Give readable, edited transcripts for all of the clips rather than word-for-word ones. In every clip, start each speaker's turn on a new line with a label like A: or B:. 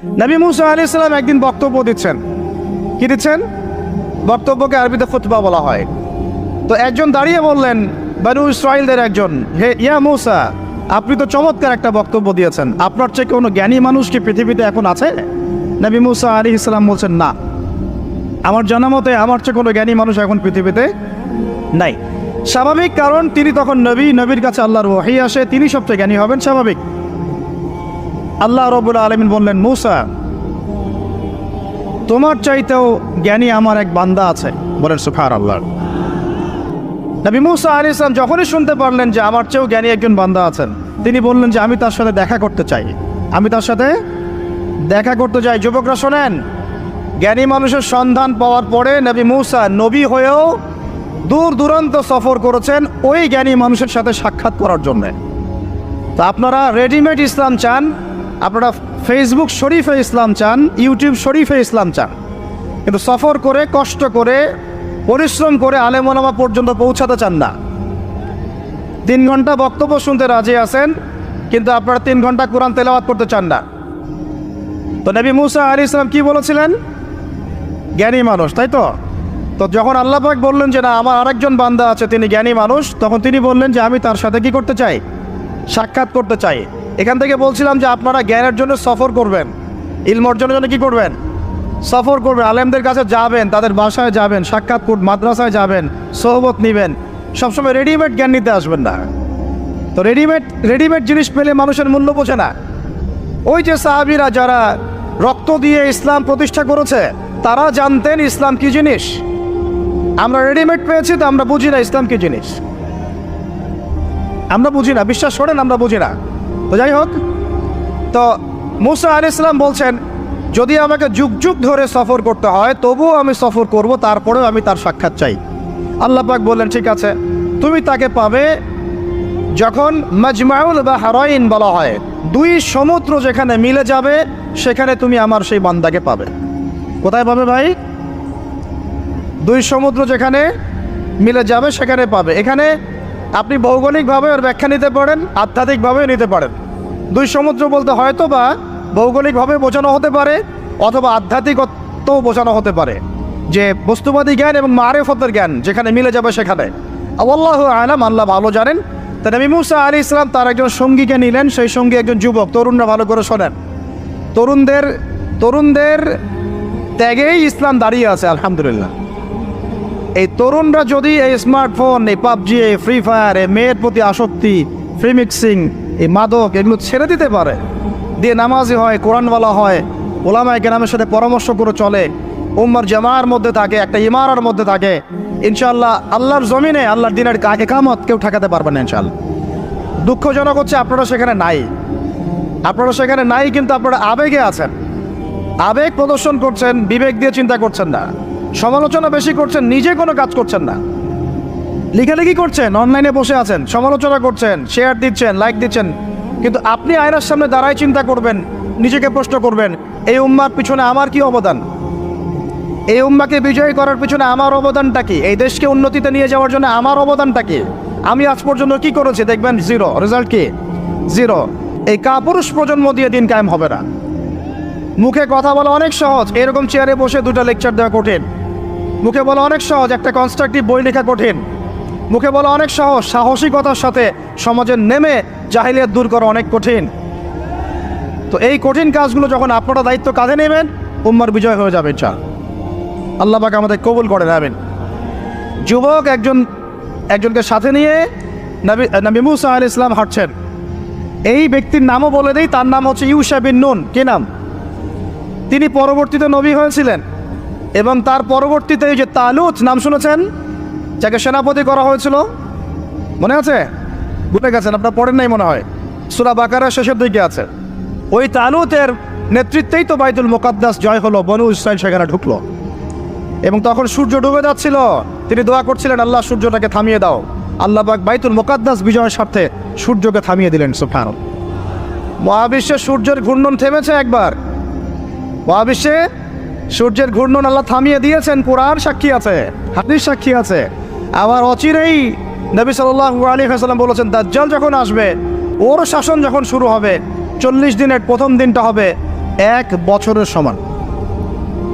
A: নবী মুসা আলাইহিস সালাম একদিন বক্তব্য দিচ্ছেন। কি দিচ্ছেন? বক্তব্যকে আরবিতে খুতবা বলা হয়। তো একজন দাঁড়িয়ে বললেন, বনু ইসরাইলদের একজন, হে ইয়া মুসা, আপনি তো চমৎকার একটা বক্তব্য দিয়েছেন, আপনার চেয়ে কোনো জ্ঞানী মানুষ কি পৃথিবীতে এখন আছে? নবী মুসা আলাইহিস সালাম বলছেন, না, আমার জানা মতে আমার চেয়ে কোনো জ্ঞানী মানুষ এখন পৃথিবীতে নাই। স্বাভাবিক, কারণ তিনি তখন নবী, নবীর কাছে আল্লাহর ওহী আসে, তিনি সবচেয়ে জ্ঞানী হবেন, স্বাভাবিক। আল্লাহ রাব্বুল আলামিন বললেন, মুসা, তোমার চাইতেও জ্ঞানী আমার এক বান্দা আছে। বলেন সুবহানাল্লাহ। নবী মুসা আলাইহিস সালাম যখনই শুনতে পারলেন যে আমার চেয়েও জ্ঞানী একজন বান্দা আছেন, তিনি বললেন যে আমি তার সাথে দেখা করতে চাই, আমি তার সাথে দেখা করতে চাই। যুবকরা শোনেন, জ্ঞানী মানুষের সন্ধান পাওয়ার পরে নবী মুসা নবী হয়েও দূর দূরান্ত সফর করেছেন ওই জ্ঞানী মানুষের সাথে সাক্ষাৎ করার জন্যে। তা আপনারা রেডিমেড ইসলাম চান, আপনারা ফেসবুক শরীফে ইসলাম চান, ইউটিউব শরীফে ইসলাম চান, কিন্তু সফর করে, কষ্ট করে, পরিশ্রম করে আলেম ওলামা পর্যন্ত পৌঁছাতে চান না। 3 ঘন্টা বক্তব্য শুনতে রাজি আছেন, কিন্তু আপনারা 3 ঘন্টা কোরআন তেলাওয়াত করতে চান না। তো নবী মুসা আলাইহিস সালাম কি বলেছিলেন? জ্ঞানী মানুষ, তাই তো? তো যখন আল্লাহ পাক বললেন যে না, আমার আরেকজন বান্দা আছে, তিনি জ্ঞানী মানুষ, তখন তিনি বললেন যে আমি তার সাথে কি করতে চাই? সাক্ষাৎ করতে চাই। এখান থেকে বলছিলাম যে আপনারা জ্ঞানের জন্য সফর করবেন, ইলম অর্জনের জন্য কি করবেন? সফর করবেন, আলেমদের কাছে যাবেন, তাদের বাসায় যাবেন, সাক্ষাৎ করবেন, মাদ্রাসায় যাবেন, সোহবত নেবেন। সবসময় রেডিমেড জ্ঞান নিতে আসবেন না। তো রেডিমেড জিনিস পেলে মানুষের মূল্য বোঝে না। ওই যে সাহাবীরা যারা রক্ত দিয়ে ইসলাম প্রতিষ্ঠা করেছে, তারা জানতেন ইসলাম কি জিনিস। আমরা রেডিমেড পেয়েছি, তো আমরা বুঝি না ইসলাম কি জিনিস, আমরা বুঝি না, বিশ্বাস করেন, আমরা বুঝি না। তো যাই হোক, তো মুসা আলাইহিস সালাম বলছেন, যদি আমাকে যুগ যুগ ধরে সফর করতে হয় তবুও আমি সফর করব, তারপরেও আমি তার সাক্ষাৎ চাই। আল্লাহ পাক বললেন, ঠিক আছে, তুমি তাকে পাবে যখন মাজমাউল বাহরাইন বলা হয়, 2 সমুদ্র যেখানে মিলে যাবে সেখানে তুমি আমার সেই বান্দাকে পাবে। কোথায় পাবে ভাই? 2 সমুদ্র যেখানে মিলে যাবে সেখানে পাবে। এখানে আপনি ভৌগোলিকভাবে ওর ব্যাখ্যা নিতে পারেন, আধ্যাত্মিকভাবেও নিতে পারেন। 2 সমুদ্র বলতে হয়তো বা ভৌগোলিকভাবে বোঝানো হতে পারে, অথবা আধ্যাত্মিকত্বও বোঝানো হতে পারে, যে বস্তুবাদী জ্ঞান এবং মারিফতের জ্ঞান যেখানে মিলে যাবে সেখানে। আল্লাহু আ'লাম, আল্লাহ ভালো জানেন। তা নবী মুসা আলাইহিস সালাম তার একজন সঙ্গীকে নিলেন, সেই সঙ্গী একজন যুবক। তরুণরা ভালো করে শোনেন, তরুণদের ত্যাগেই ইসলাম দাঁড়িয়ে আছে, আলহামদুলিল্লাহ। এই তরুণরা যদি এই স্মার্টফোন, এই পাবজি, এই ফ্রি ফায়ার, এই মেয়ের প্রতি আসক্তি, ফ্রি মিক্সিং, এই মাদক, এগুলো ছেড়ে দিতে পারে, দিয়ে নামাজি হয়, কোরআনওয়ালা হয়, ওলামায়ে কেরামের সাথে পরামর্শ করে চলে, উম্মার জামার মধ্যে থাকে, একটা ইমারার মধ্যে থাকে, ইনশাআল্লাহ আল্লাহর জমিনে আল্লাহর দিনের ইকামত কেউ ঠেকাতে পারবে না ইনশাআল্লাহ। দুঃখজনক হচ্ছে আপনারা সেখানে নাই, কিন্তু আপনারা আবেগে আছেন, আবেগ প্রদর্শন করছেন, বিবেক দিয়ে চিন্তা করছেন না, সমালোচনা বেশি করছেন, নিজে কোনো কাজ করছেন না, লেখালেখি করছেন, অনলাইনে বসে আছেন, সমালোচনা করছেন, শেয়ার দিচ্ছেন, লাইক দিচ্ছেন, কিন্তু আপনি আয়নার সামনে দাঁড়ায় চিন্তা করবেন, নিজেকে প্রশ্ন করবেন, এই উম্মার পিছনে আমার কি অবদান? এই উম্মাকে বিজয়ী করার পিছনে আমার অবদানটা কি? এই দেশকে উন্নতিতে নিয়ে যাওয়ার জন্য আমার অবদানটা কি? আমি আজ পর্যন্ত কি করেছি? দেখবেন জিরো, রেজাল্ট কি? জিরো। এই কাপুরুষ প্রজন্ম দিয়ে দিন কায়েম হবে না। মুখে কথা বলা অনেক সহজ, এরকম চেয়ারে বসে 2টা লেকচার দেওয়া কঠিন। মুখে বলা অনেক সহজ, একটা কনস্ট্রাকটিভ বই লেখা কঠিন। মুখে বলা অনেক সহজ, সাহসিকতার সাথে সমাজে নেমে জাহিলিয়াত দূর করা অনেক কঠিন। তো এই কঠিন কাজগুলো যখন আপনারা দায়িত্ব কাঁধে নেবেন, উম্মার বিজয় হয়ে যাবে ইনশাআল্লাহ। আল্লাহ পাক আমাদের কবুল করে নেবেন। যুবক একজনকে সাথে নিয়ে নবী মুসা আলাইহিস সালাম হাঁটছেন। এই ব্যক্তির নামও বলে দেই, তার নাম হচ্ছে ইউশা বিন নুন। কি নাম? তিনি পরবর্তীতে নবী হয়েছিলেন, এবং তার পরবর্তীতে এই যে তালুত নাম শুনেছেন, যাকে সেনাপতি করা হয়েছিল, মনে আছে? ভুলে গেছেন, আপনারা পড়েন নাই মনে হয়, সূরা বাকারার শেষের দিকে আছে। ওই তালুতের নেতৃত্বেই তো বাইতুল মুকাদ্দাস জয় হলো, বনু ইসরাইল সেখানে ঢুকলো। এবং তখন সূর্য ডুবে যাচ্ছিল, তিনি দোয়া করছিলেন, আল্লাহ সূর্যটাকে থামিয়ে দাও। আল্লাহ পাক বাইতুল মুকাদ্দাস বিজয়ের স্বার্থে সূর্যকে থামিয়ে দিলেন। সুবহানাল্লাহ। মহাবিশ্বে সূর্যের ঘূর্ণন থেমেছে একবার, মহাবিশ্বে সূর্যের ঘূর্ণন আল্লাহ থামিয়ে দিয়েছেন। কোরআন সাক্ষী আছে, হাদিস সাক্ষী আছে। আবার অচিরেই নবী সাল্লাল্লাহু আলাইহি ওয়াসাল্লাম বলেছেন, দাজ্জাল যখন আসবে, ওর শাসন যখন শুরু হবে, 40 দিনের প্রথম দিনটা হবে 1 বছরের সমান।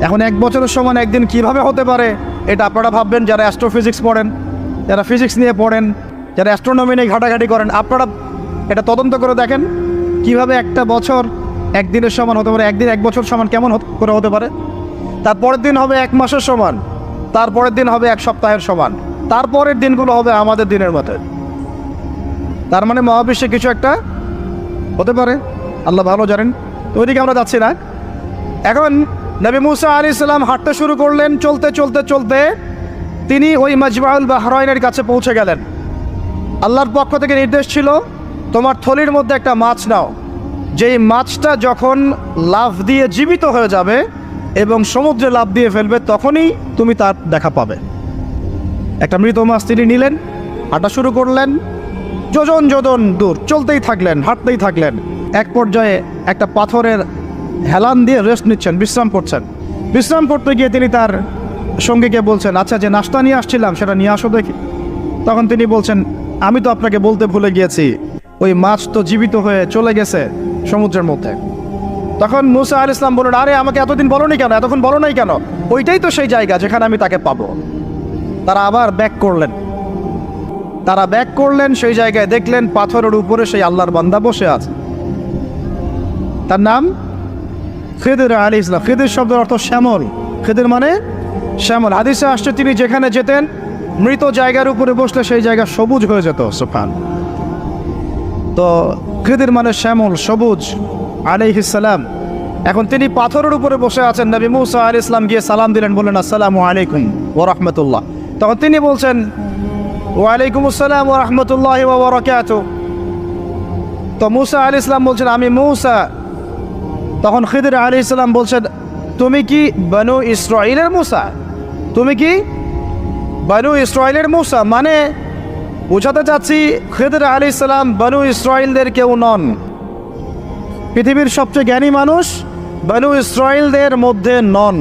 A: এখন 1 বছরের সমান একদিন কিভাবে হতে পারে এটা আপনারা ভাববেন, যারা অ্যাস্ট্রোফিজিক্স পড়েন, যারা ফিজিক্স নিয়ে পড়েন, যারা অ্যাস্ট্রোনমি নিয়ে ঘাটাঘাটি করেন, আপনারা এটা তদন্ত করে দেখেন কিভাবে একটা বছর একদিনের সমান হতে পারে, একদিন 1 বছর সমান কেমন করে হতে পারে। তারপরের দিন হবে 1 মাসের সমান, তারপরের দিন হবে 1 সপ্তাহের সমান, তারপরের দিনগুলো হবে আমাদের দিনের মতো। তার মানে মহাবিশ্বে কিছু একটা হতে পারে, আল্লাহ ভালো জানেন। তো ওইদিকে আমরা যাচ্ছি না। এখন নবী মুসা আলাইহিস সালাম হাঁটতে শুরু করলেন। চলতে চলতে চলতে তিনি ওই মাজমাউল বাহরাইনের কাছে পৌঁছে গেলেন। আল্লাহর পক্ষ থেকে নির্দেশ ছিল, তোমার থলির মধ্যে একটা মাছ নাও, যেই মাছটা যখন লাফ দিয়ে জীবিত হয়ে যাবে এবং সমুদ্রে লাফ দিয়ে ফেলবে তখনই তুমি তার দেখা পাবে। একটা মৃত মাছ তিনি নিলেন, হাঁটা শুরু করলেন। যোজন যোজন দূর চলতেই থাকলেন, হাঁটতেই থাকলেন। এক পর্যায়ে একটা পাথরের হেলান দিয়ে রেস্ট নিচ্ছেন, বিশ্রাম করছেন। বিশ্রাম করতে গিয়ে তিনি তার সঙ্গীকে বলছেন, আচ্ছা যে নাস্তা নিয়ে আসছিলাম সেটা নিয়ে আসো দেখি। তখন তিনি বলছেন, আমি তো আপনাকে বলতে ভুলে গিয়েছি, ওই মাছ তো জীবিত হয়ে চলে গেছে সমুদ্রের মধ্যে। তখন মুসা আলাইহিস সালাম বললেন, আরে আমাকে এতদিন বলোনি কেন, এতক্ষণ বলো নাই কেন? ওইটাই তো সেই জায়গা যেখানে আমি তাকে পাবো। তারা আবার ব্যাক করলেন। তারা ব্যাক করলেন, সেই জায়গায় দেখলেন পাথরের উপরে সেই আল্লাহর বান্দা বসে আছে। তার নাম খিদির আলাইহিস সালাম। খিদির শব্দের অর্থ শ্যামল। খিদির মানে শ্যামল। হাদিসে আসছে তিনি যেখানে যেতেন মৃত জায়গার উপরে বসলে সেই জায়গা সবুজ হয়ে যেত। সুবহান। তো খিদির মানে শ্যামল, সবুজ আলাইহিস সালাম। এখন তিনি পাথরের উপরে বসে আছেন। নবী মুসা আলাইহিস সালাম গিয়ে সালাম দিলেন, বললেন আসসালামু আলাইকুম ওয়া রাহমাতুল্লাহ। তখন তিনি বলছেন, ওয়ালাইকুম আসসালাম ওয়া রাহমাতুল্লাহি ওয়া বারাকাতুহু। তো মুসা আলাইহিস সালাম বলছেন, আমি মুসা। তখন খিদির আলাইহিস সালাম বলছেন, তুমি কি বনু ইসরাইলের মুসা? তুমি কি বনু ইসরাইলের মুসা? মানে বোঝাতে চাচ্ছি খিদির আলাইহিস সালাম বনু ইসরাইলদের কেউ নন। পৃথিবীর সবচেয়ে জ্ঞানী মানুষ বনু ইসরাইলদের মধ্যে নন।